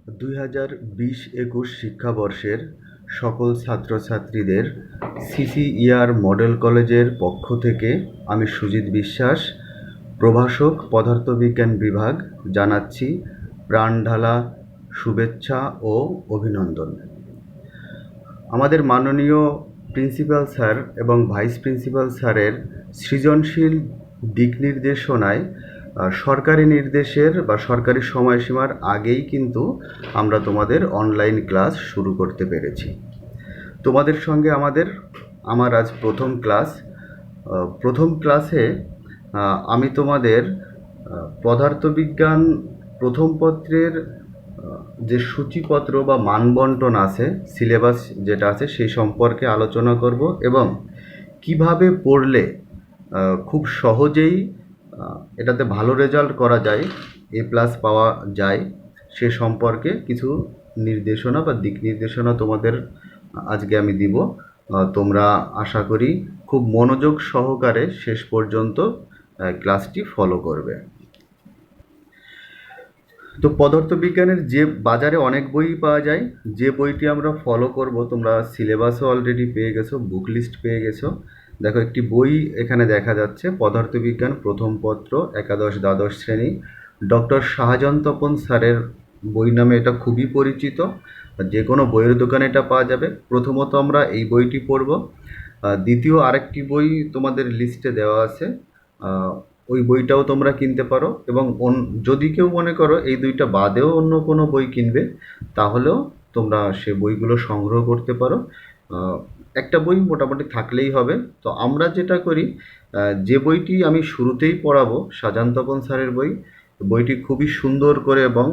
2020-21 শিক্ষাবর্ষের সকল ছাত্রছাত্রীদের সিসিইআর মডেল কলেজের পক্ষ থেকে আমি সুজিত বিশ্বাস, প্রভাষক পদার্থবিজ্ঞান বিভাগ, জানাচ্ছি প্রাণঢালা শুভেচ্ছা ও অভিনন্দন। আমাদের মাননীয় প্রিন্সিপাল স্যার এবং ভাইস প্রিন্সিপাল স্যারের সৃজনশীল দিক নির্দেশনায় সরকারি নির্দেশের বা সরকারি সময়সীমার আগেই কিন্তু আমরা তোমাদের অনলাইন ক্লাস শুরু করতে পেরেছি। তোমাদের সঙ্গে আমার আজ প্রথম ক্লাস। প্রথম ক্লাসে আমি তোমাদের পদার্থবিজ্ঞান প্রথম পত্রের যে সূচিপত্র বা মানবন্টন আছে, সিলেবাস যেটা আছে সেই সম্পর্কে আলোচনা করব এবং কিভাবে পড়লে খুব সহজেই এটাতে ভালো রেজাল্ট করা যায়, A+ পাওয়া যায়, সে সম্পর্কে কিছু নির্দেশনা বা দিক নির্দেশনা তোমাদের আজকে আমি দিব। তোমরা আশা করি খুব মনোযোগ সহকারে শেষ পর্যন্ত ক্লাসটি ফলো করবে। তো পদার্থবিজ্ঞানের যে বাজারে অনেক বই পাওয়া যায়, যে বইটি আমরা ফলো করব, তোমরা সিলেবাসও অলরেডি পেয়ে গেছো, বুক লিস্ট পেয়ে গেছো। দেখো একটি বই এখানে দেখা যাচ্ছে, পদার্থবিজ্ঞান প্রথম পত্র, একাদশ দ্বাদশ শ্রেণী, ডক্টর শাহজাহান তপন স্যারের বই নামে এটা খুবই পরিচিত। যে কোনো বইয়ের দোকানে এটা পাওয়া যাবে। প্রথমত আমরা এই বইটি পড়ব। দ্বিতীয় আরেকটি বই তোমাদের লিস্টে দেওয়া আছে, ওই বইটাও তোমরা কিনতে পারো এবং যদি কেউ মনে করো এই দুইটা বাদেও অন্য কোনো বই কিনবে, তাহলেও তোমরা সে বইগুলো সংগ্রহ করতে পারো। একটা বই মোটামুটি থাকলেই হবে। তো আমরা যেটা করি, যে বইটি আমি শুরুতেই পড়াবো, শাহজাহান তপন স্যারের বইটি খুবই সুন্দর করে এবং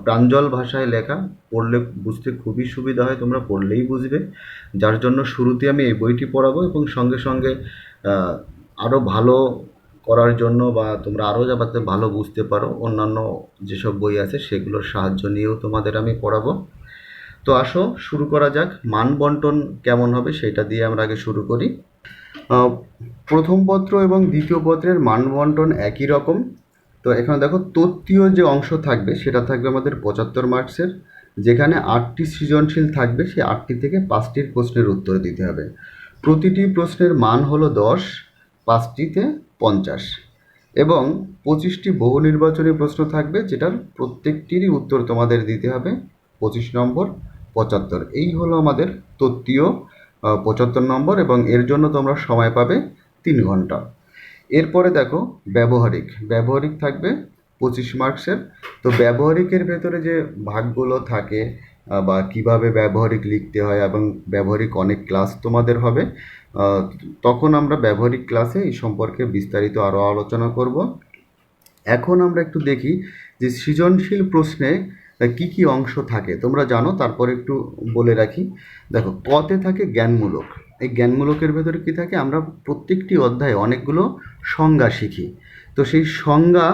প্রাঞ্জল ভাষায় লেখা, পড়লে বুঝতে খুবই সুবিধা হয়, তোমরা পড়লেই বুঝবে। যার জন্য শুরুতে আমি এই বইটি পড়াবো এবং সঙ্গে সঙ্গে আরও ভালো করার জন্য বা তোমরা আরও যাতে ভালো বুঝতে পারো, অন্যান্য যেসব বই আছে সেগুলোর সাহায্য নিয়েও তোমাদের আমি পড়াবো। তো আসো শুরু করা যাক। মান বন্টন কেমন হবে সেটা দিয়ে আমরা আগে শুরু করি। প্রথম পত্র এবং দ্বিতীয় পত্রের মান বন্টন একই রকম। তো এখানে দেখো তত্ত্বীয় যে অংশ থাকবে সেটা থাকবে আমাদের 75 মার্কসের, যেখানে 8টি সৃজনশীল থাকবে, সেই 8টি থেকে 5টির প্রশ্নের উত্তর দিতে হবে। প্রতিটি প্রশ্নের মান হলো 10, 5টিতে 50 এবং 25টি বহু নির্বাচনী প্রশ্ন থাকবে, যেটার প্রত্যেকটিরই উত্তর তোমাদের দিতে হবে 25 নম্বর, 75। এই হলো আমাদের তত্ত্বীয় 75 নম্বর এবং এর জন্য তোমরা সময় পাবে 3 ঘন্টা। এরপরে দেখো ব্যবহারিক থাকবে 25 মার্কসের। তো ব্যবহারিকের ভেতরে যে ভাগগুলো থাকে বা কিভাবে ব্যবহারিক লিখতে হয় এবং ব্যবহারিক অনেক ক্লাস তোমাদের হবে, তখন আমরা ব্যবহারিক ক্লাসে এই সম্পর্কে বিস্তারিত আরও আলোচনা করব। এখন আমরা একটু দেখি যে সৃজনশীল প্রশ্নে কি কি অংশ থাকে তোমরা জানো, তারপর একটু বলে রাখি। দেখো কতে থাকে জ্ঞানমূলক। এই জ্ঞানমূলকের ভেতরে কি থাকে, আমরা প্রত্যেকটি অধ্যায়ে অনেকগুলো সংজ্ঞা শিখি, তো সেই সংজ্ঞা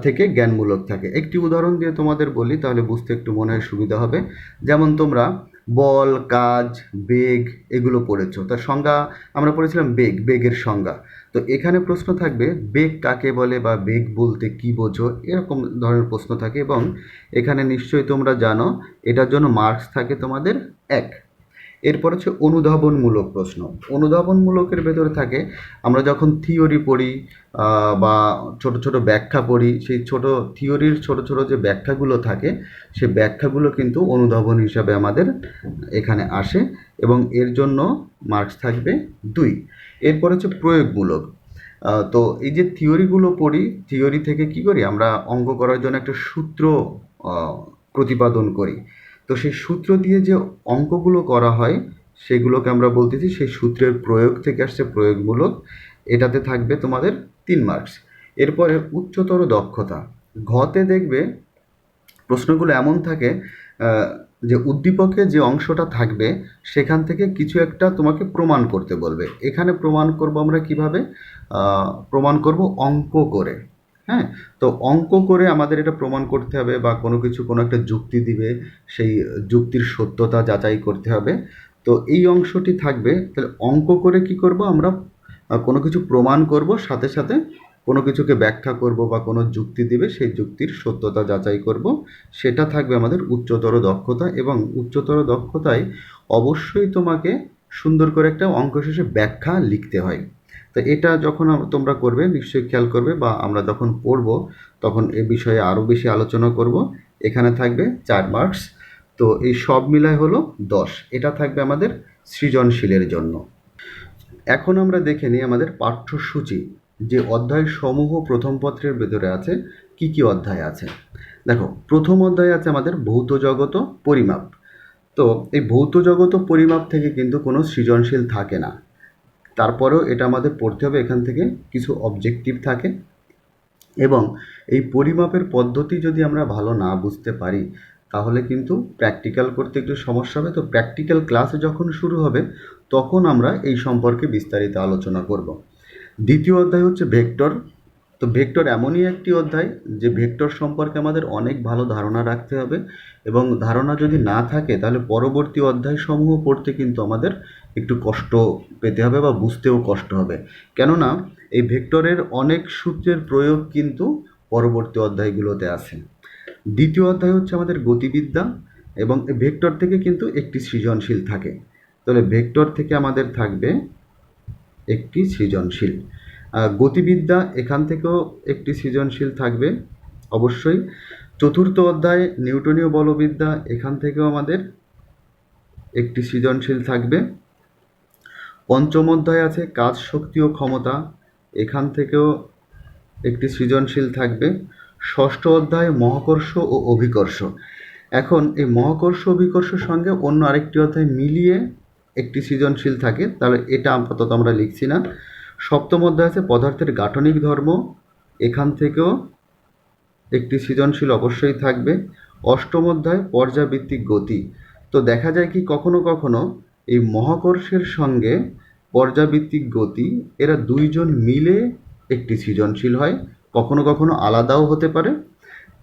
থেকে জ্ঞানমূলক থাকে। একটি উদাহরণ দিয়ে তোমাদের বলি, তাহলে বুঝতে একটু মনে হয় সুবিধা হবে। যেমন তোমরা বল, কাজ, বেগ এগুলো পড়েছো, তার সংজ্ঞা আমরা পড়েছিলাম বেগের সংজ্ঞা। তো এখানে প্রশ্ন থাকবে বেগ কাকে বলে বা বেগ বলতে কি বোঝো, এরকম ধরনের প্রশ্ন থাকে এবং এখানে নিশ্চয়ই তোমরা জানো এটার জন্য মার্কস থাকে তোমাদের 1। এরপর হচ্ছে অনুধাবনমূলক প্রশ্ন। অনুধাবনমূলকের ভেতরে থাকে আমরা যখন থিওরি পড়ি বা ছোট ছোট ব্যাখ্যা পড়ি, সেই ছোট থিওরির ছোট ছোট যে ব্যাখ্যাগুলো থাকে সেই ব্যাখ্যাগুলো কিন্তু অনুধাবন হিসাবে আমাদের এখানে আসে এবং এর জন্য মার্কস থাকবে 2। এরপর হচ্ছে প্রয়োগমূলক। তো এই যে থিওরিগুলো পড়ি, থিওরি থেকে কি করি আমরা, অঙ্ক করার জন্য একটা সূত্র প্রতিপাদন করি। তো সেই সূত্র দিয়ে যে অঙ্কগুলো করা হয় সেগুলোকে আমরা বলতেছি সেই সূত্রের প্রয়োগ থেকে আসছে প্রয়োগমূলক, এটাতে থাকবে তোমাদের 3 মার্কস। এরপরে উচ্চতর দক্ষতা। ঘতে দেখবে প্রশ্নগুলো এমন থাকে যে উদ্দীপকে যে অংশটা থাকবে সেখান থেকে কিছু একটা তোমাকে প্রমাণ করতে বলবে। এখানে প্রমাণ করব আমরা কিভাবে, প্রমাণ করব অঙ্ক করে। হ্যাঁ, তো অঙ্ক করে আমাদের এটা প্রমাণ করতে হবে বা কোনো একটা যুক্তি দিবে, সেই যুক্তির সত্যতা যাচাই করতে হবে। তো এই অংশটি থাকবে। তাহলে অঙ্ক করে কি করব আমরা, কোনো কিছু প্রমাণ করব, সাথে সাথে কোনো কিছুকে ব্যাখ্যা করব বা কোনো যুক্তি দিবে, সেই যুক্তির সত্যতা যাচাই করব, সেটা থাকবে আমাদের উচ্চতর দক্ষতা। এবং উচ্চতর দক্ষতায় অবশ্যই তোমাকে সুন্দর করে একটা অঙ্ক শেষে ব্যাখ্যা লিখতে হয়। তো এটা যখন তোমরা করবে নিশ্চয়ই খেয়াল করবে, বা আমরা যখন পড়ব তখন এ বিষয়ে আরও বেশি আলোচনা করব। এখানে থাকবে 4 মার্কস, তো এই সব মিলায় হলো 10। এটা থাকবে আমাদের সৃজনশীলের জন্য। এখন আমরা দেখে নিই আমাদের পাঠ্যসূচি, যে অধ্যায় সমূহ প্রথম পত্রের ভেতরে আছে, কি কি অধ্যায় আছে। দেখো, প্রথম অধ্যায় আছে আমাদের ভৌত জগত পরিমাপ। তো এই ভৌত জগত পরিমাপ থেকে কিন্তু কোনো সৃজনশীল থাকে না, তারপরেও এটা আমাদের পড়তে হবে। এখান থেকে কিছু অবজেক্টিভ থাকে, এবং এই পরিমাপের পদ্ধতি যদি আমরা ভালো না বুঝতে পারি তাহলে কিন্তু প্র্যাকটিক্যাল করতে একটু সমস্যা হবে। তো প্র্যাকটিক্যাল ক্লাস যখন শুরু হবে তখন আমরা এই সম্পর্কে বিস্তারিত আলোচনা করব। দ্বিতীয় অধ্যায় হচ্ছে ভেক্টর। তো ভেক্টর এমনই একটি অধ্যায় যে ভেক্টর সম্পর্কে আমাদের অনেক ভালো ধারণা রাখতে হবে, এবং ধারণা যদি না থাকে তাহলে পরবর্তী অধ্যায়সমূহ পড়তে কিন্তু আমাদের একটু কষ্ট পেতে হবে বা বুঝতেও কষ্ট হবে। কেননা এই ভেক্টরের অনেক সূত্রের প্রয়োগ কিন্তু পরবর্তী অধ্যায়গুলোতে আছে। দ্বিতীয় অধ্যায় হচ্ছে আমাদের গতিবিদ্যা, এবং ভেক্টর থেকে কিন্তু একটি সৃজনশীল থাকে। তাহলে ভেক্টর থেকে আমাদের থাকবে একটি সৃজনশীল। গতিবিদ্যা, এখান থেকেও একটি সৃজনশীল থাকবে অবশ্যই। চতুর্থ অধ্যায় নিউটনীয় বলবিদ্যা, এখান থেকেও আমাদের একটি সৃজনশীল থাকবে। পঞ্চম অধ্যায় আছে কাজ, শক্তি ও ক্ষমতা, এখান থেকেও একটি সৃজনশীল থাকবে। ষষ্ঠ অধ্যায় মহাকর্ষ ও অভিকর্ষ। এখন এই মহাকর্ষ অভিকর্ষের সঙ্গে অন্য আরেকটি অধ্যায় মিলিয়ে একটি সৃজনশীল থাকে, তাহলে এটা আপাতত আমরা লিখছি না। সপ্তম অধ্যায় আছে পদার্থের গাঠনিক ধর্ম, এখান থেকেও একটি সৃজনশীল অবশ্যই থাকবে। অষ্টম অধ্যায় পর্যাবৃত্তিক গতি। তো দেখা যায় কি কখনো কখনো এই মহাকর্ষের সঙ্গে পর্যাবৃত্তিক গতি এরা দুইজন মিলে একটি সৃজনশীল হয়, কখনো কখনো আলাদাও হতে পারে।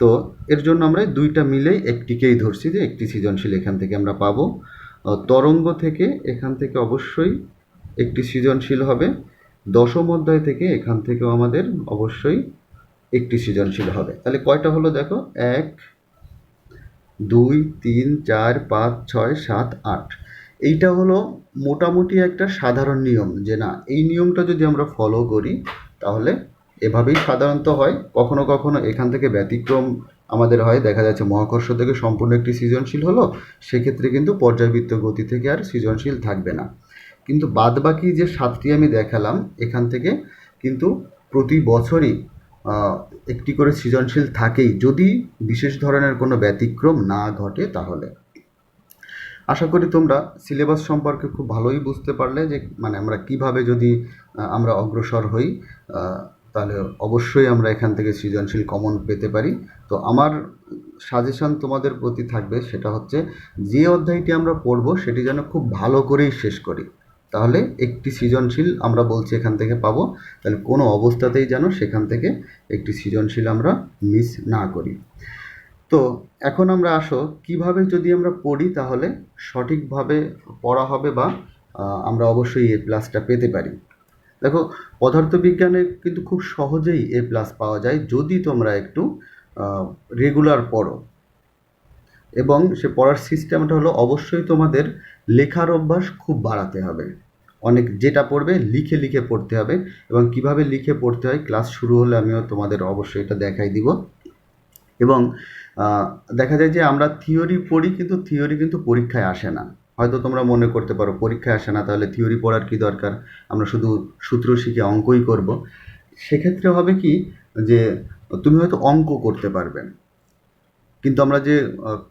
তো এর জন্য আমরা দুইটা মিলেই একটিকেই ধরছি যে একটি সৃজনশীল এখান থেকে আমরা পাবো। তরঙ্গ থেকে এখান থেকে অবশ্যই একটি সৃজনশীল হবে। দশম অধ্যায় থেকে এখান থেকেও আমাদের অবশ্যই একটি সৃজনশীল হবে। তাহলে কয়টা হলো দেখো, 1 2 3 4 5 6 7 8। এইটা হলো মোটামুটি একটা সাধারণ নিয়ম, যে না এই নিয়মটা যদি আমরা ফলো করি তাহলে এভাবেই সাধারণত হয়। কখনো কখনো এখান থেকে ব্যতিক্রম আমাদের হয়, দেখা যাচ্ছে মহাকর্ষ থেকে সম্পূর্ণ একটি সৃজনশীল হলো, সেক্ষেত্রে কিন্তু পর্যাবৃত্ত গতি থেকে আর সৃজনশীল থাকবে না। কিন্তু বাদবাকি যে 7টি আমি দেখালাম এখান থেকে কিন্তু প্রতি বছরই একটি করে সৃজনশীল থাকেই, যদি বিশেষ ধরনের কোনো ব্যতিক্রম না ঘটে তাহলে। আশা করি তোমরা সিলেবাস সম্পর্কে খুব ভালোই বুঝতে পারলে, যে মানে আমরা কিভাবে যদি আমরা অগ্রসর হই তাহলে অবশ্যই আমরা এখান থেকে সৃজনশীল কমন পেতে পারি। তো আমার সাজেশন তোমাদের প্রতি থাকবে, সেটা হচ্ছে যে অধ্যায়টি আমরা পড়ব সেটি যেন খুব ভালো করেই শেষ করি, তাহলে একটি সৃজনশীল আমরা বলছি এখান থেকে পাবো। তাহলে কোনো অবস্থাতেই যেন সেখান থেকে একটি সৃজনশীল আমরা মিস না করি। তো এখন আমরা আসো কিভাবে যদি আমরা পড়ি তাহলে সঠিকভাবে পড়া হবে, বা আমরা অবশ্যই A+ পেতে পারি। দেখো, পদার্থবিজ্ঞানে কিন্তু খুব সহজেই A+ পাওয়া যায় যদি তোমরা একটু রেগুলার পড়ো। এবং সে পড়ার সিস্টেমটা হলো অবশ্যই তোমাদের লেখার অভ্যাস খুব বাড়াতে হবে। অনেক যেটা পড়বে লিখে লিখে পড়তে হবে, এবং কিভাবে লিখে পড়তে হয় ক্লাস শুরু হলে আমিও তোমাদের অবশ্যই এটা দেখাই দিব। এবং দেখা যায় যে আমরা থিওরি পড়ি, কিন্তু থিওরি কিন্তু পরীক্ষায় আসে না। হয়তো তোমরা মনে করতে পারো পরীক্ষায় আসে না, তাহলে থিওরি পড়ার কি দরকার, আমরা শুধু সূত্র শিখে অঙ্কই করব। সেক্ষেত্রে হবে কি যে তুমি হয়তো অঙ্ক করতে পারবে, কিন্তু আমরা যে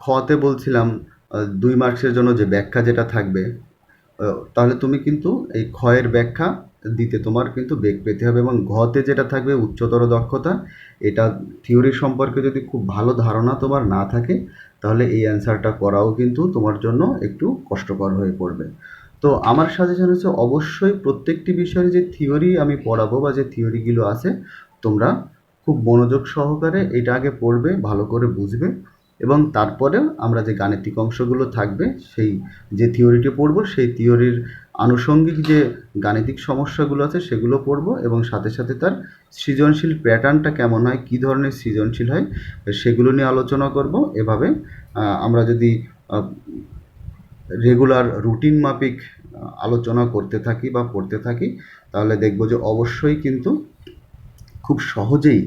খতে বলছিলাম 2 মার্কসের জন্য যে ব্যাখ্যা যেটা থাকবে, তাহলে তুমি কিন্তু এই ক্ষয়ের ব্যাখ্যা দিতে তোমার কিন্তু বেগ পেতে হবে। এবং ঘতে যেটা থাকবে উচ্চতর দক্ষতা, এটা থিওরি সম্পর্কে যদি খুব ভালো ধারণা তোমার না থাকে তাহলে এই অ্যান্সারটা করাও কিন্তু তোমার জন্য একটু কষ্টকর হয়ে পড়বে। তো আমার সাজেশন হচ্ছে অবশ্যই প্রত্যেকটি বিষয়ের যে থিওরি আমি পড়াবো বা যে থিওরিগুলো আছে তোমরা খুব মনোযোগ সহকারে এটা আগে পড়বে, ভালো করে বুঝবে, এবং তারপরে আমরা যে গাণিতিক অংশগুলো থাকবে সেই যে থিওরিটি পড়বো সেই থিওরির আনুষঙ্গিক যে গাণিতিক সমস্যাগুলো আছে সেগুলো পড়বো, এবং সাথে সাথে তার সৃজনশীল প্যাটার্নটা কেমন হয়, কী ধরনের সৃজনশীল হয়, সেগুলো নিয়ে আলোচনা করব। এভাবে আমরা যদি রেগুলার রুটিন মাফিক আলোচনা করতে থাকি বা পড়তে থাকি, তাহলে দেখব যে অবশ্যই কিন্তু খুব সহজেই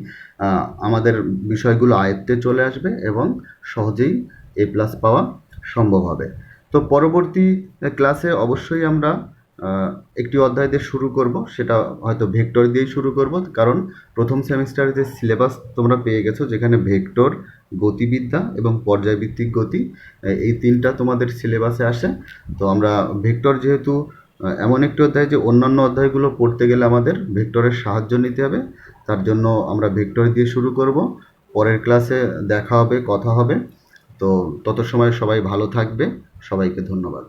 আমাদের বিষয়গুলো আয়ত্তে চলে আসবে এবং সহজেই A+ পাওয়া সম্ভব হবে। তো পরবর্তী ক্লাসে অবশ্যই আমরা একটি অধ্যায় দিয়ে শুরু করব, সেটা হয়তো ভেক্টর দিয়েই শুরু করব, কারণ প্রথম সেমিস্টারে যে সিলেবাস তোমরা পেয়ে গেছো, যেখানে ভেক্টর, গতিবিদ্যা এবং পর্যায়ভিত্তিক গতি, এই তিনটা তোমাদের সিলেবাসে আসে। তো আমরা ভেক্টর যেহেতু এমন একটি অধ্যায় যে অন্যান্য অধ্যায়গুলো পড়তে গেলে আমাদের ভেক্টরের সাহায্য নিতে হবে, তার জন্য আমরা ভেক্টর দিয়ে শুরু করব। পরের ক্লাসে দেখা হবে, কথা হবে। তো তত সময় সবাই ভালো থাকবে। সবাইকে ধন্যবাদ।